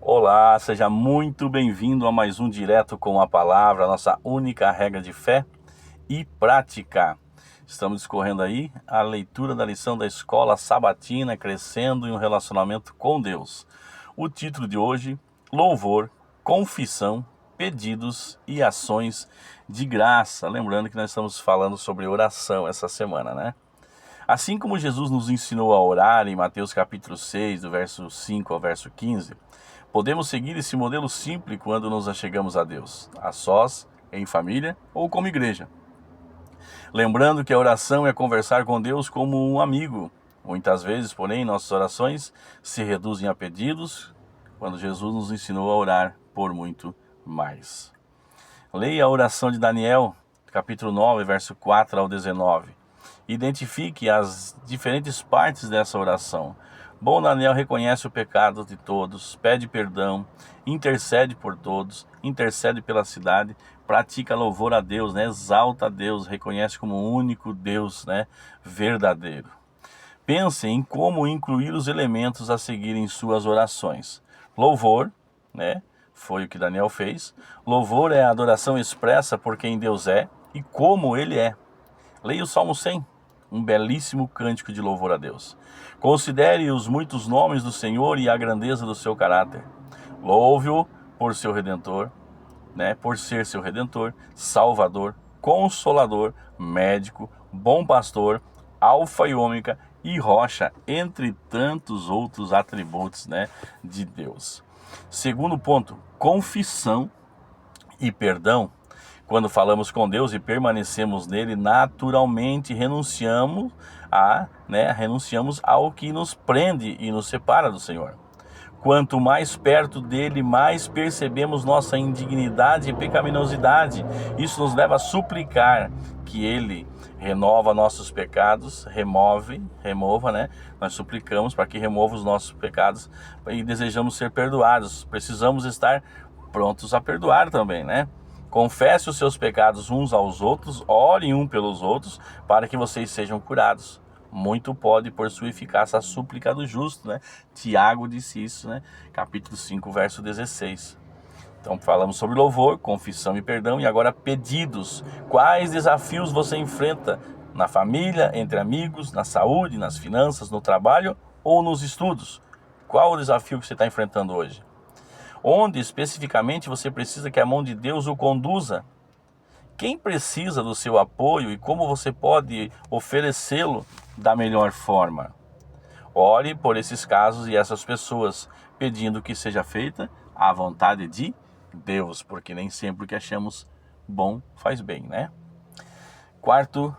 Olá, seja muito bem-vindo a mais um Direto com a Palavra, a nossa única regra de fé e prática. Estamos discorrendo aí a leitura da lição da escola sabatina, crescendo em um relacionamento com Deus. O título de hoje, louvor, confissão, pedidos e ações de graça. Lembrando que nós estamos falando sobre oração essa semana, né? Assim como Jesus nos ensinou a orar em Mateus capítulo 6, do verso 5 ao verso 15, podemos seguir esse modelo simples quando nos achegamos a Deus, a sós, em família ou como igreja. Lembrando que a oração é conversar com Deus como um amigo. Muitas vezes, porém, nossas orações se reduzem a pedidos, quando Jesus nos ensinou a orar por muito mais. Leia a oração de Daniel, capítulo 9, verso 4 ao 19. Identifique as diferentes partes dessa oração. Bom Daniel reconhece o pecado de todos, pede perdão, intercede por todos, intercede pela cidade, pratica louvor a Deus, né? Exalta a Deus, reconhece como o único Deus, né? Verdadeiro. Pense em como incluir os elementos a seguir em suas orações. Louvor, né? Foi o que Daniel fez. Louvor é a adoração expressa por quem Deus é e como Ele é. Leia o Salmo 100, um belíssimo cântico de louvor a Deus. Considere os muitos nomes do Senhor e a grandeza do seu caráter. Louve-o por seu Redentor, né? Por ser seu Redentor, Salvador, Consolador, Médico, Bom Pastor, Alfa e Ômega e Rocha, entre tantos outros atributos, né, de Deus. Segundo ponto, confissão e perdão. Quando falamos com Deus e permanecemos nele, naturalmente renunciamos ao que nos prende e nos separa do Senhor. Quanto mais perto dele, mais percebemos nossa indignidade e pecaminosidade. Isso nos leva a suplicar que ele renova nossos pecados, remova, né? Nós suplicamos para que remova os nossos pecados e desejamos ser perdoados. Precisamos estar prontos a perdoar também, né? Confesse os seus pecados uns aos outros, orem um pelos outros, para que vocês sejam curados. Muito pode, por sua eficácia, a súplica do justo, né? Tiago disse isso, né? Capítulo 5, verso 16. Então falamos sobre louvor, confissão e perdão, e agora pedidos. Quais desafios você enfrenta na família, entre amigos, na saúde, nas finanças, no trabalho ou nos estudos? Qual o desafio que você está enfrentando hoje? Onde especificamente você precisa que a mão de Deus o conduza? Quem precisa do seu apoio e como você pode oferecê-lo da melhor forma? Ore por esses casos e essas pessoas, pedindo que seja feita a vontade de Deus, porque nem sempre o que achamos bom faz bem, né? Quarto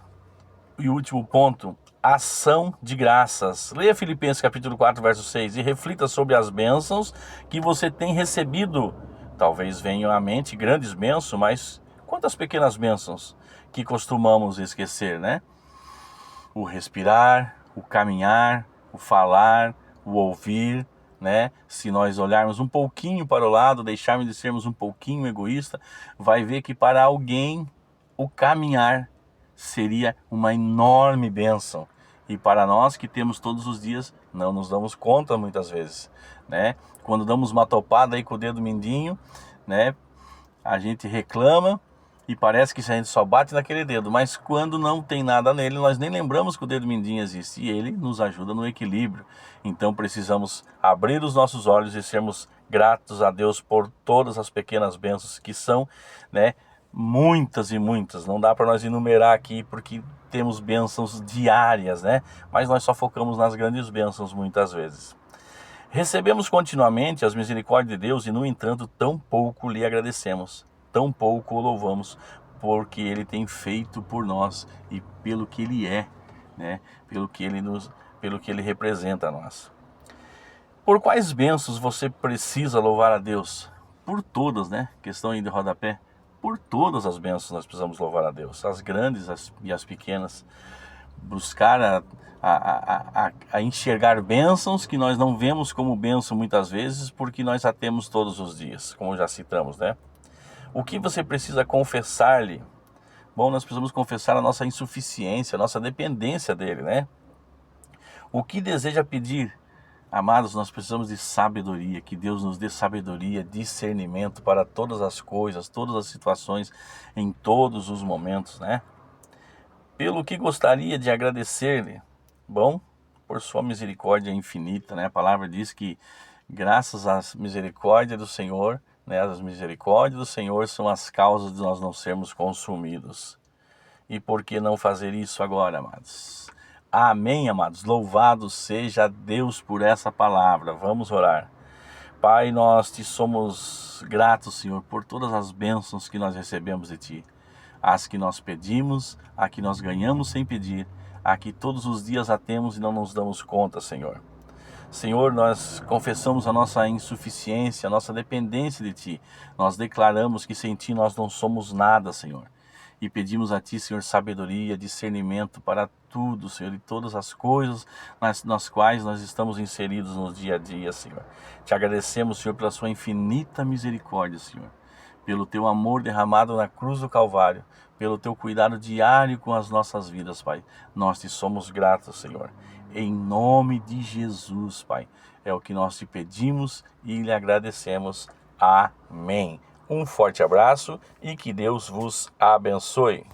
e último ponto, ação de graças. Leia Filipenses capítulo 4, verso 6 e reflita sobre as bênçãos que você tem recebido. Talvez venham à mente grandes bênçãos, mas quantas pequenas bênçãos que costumamos esquecer, né? O respirar, o caminhar, o falar, o ouvir, né? Se nós olharmos um pouquinho para o lado, deixarmos de sermos um pouquinho egoísta, vai ver que para alguém o caminhar seria uma enorme bênção. E para nós que temos todos os dias, não nos damos conta muitas vezes, né? Quando damos uma topada aí com o dedo mindinho, né? A gente reclama e parece que a gente só bate naquele dedo, mas quando não tem nada nele, nós nem lembramos que o dedo mindinho existe e ele nos ajuda no equilíbrio. Então precisamos abrir os nossos olhos e sermos gratos a Deus por todas as pequenas bênçãos que são, né? Muitas e muitas, não dá para nós enumerar aqui porque temos bênçãos diárias, né? Mas nós só focamos nas grandes bênçãos muitas vezes. Recebemos continuamente as misericórdias de Deus e, no entanto, tão pouco lhe agradecemos, tão pouco o louvamos, porque Ele tem feito por nós e pelo que Ele é, né? Pelo que Ele representa a nós. Por quais bênçãos você precisa louvar a Deus? Por todas, né? Questão aí de rodapé. Por todas as bênçãos nós precisamos louvar a Deus, as grandes e as pequenas. Buscar a enxergar bênçãos que nós não vemos como bênção muitas vezes, porque nós a temos todos os dias, como já citamos, né? O que você precisa confessar-lhe? Bom, nós precisamos confessar a nossa insuficiência, a nossa dependência dele, né? O que deseja pedir? Amados, nós precisamos de sabedoria, que Deus nos dê sabedoria, discernimento para todas as coisas, todas as situações, em todos os momentos, né? Pelo que gostaria de agradecer-lhe, bom, por sua misericórdia infinita, né? A palavra diz que graças à misericórdia do Senhor, né? As misericórdias do Senhor são as causas de nós não sermos consumidos. E por que não fazer isso agora, amados? Amém, amados. Louvado seja Deus por essa palavra. Vamos orar. Pai, nós te somos gratos, Senhor, por todas as bênçãos que nós recebemos de Ti. As que nós pedimos, a que nós ganhamos sem pedir, a que todos os dias a temos e não nos damos conta, Senhor. Senhor, nós confessamos a nossa insuficiência, a nossa dependência de Ti. Nós declaramos que sem Ti nós não somos nada, Senhor. E pedimos a Ti, Senhor, sabedoria, discernimento para tudo, Senhor, e todas as coisas nas quais nós estamos inseridos no dia a dia, Senhor. Te agradecemos, Senhor, pela Sua infinita misericórdia, Senhor, pelo Teu amor derramado na cruz do Calvário, pelo Teu cuidado diário com as nossas vidas, Pai. Nós Te somos gratos, Senhor. Em nome de Jesus, Pai. É o que nós Te pedimos e lhe agradecemos. Amém. Um forte abraço e que Deus vos abençoe.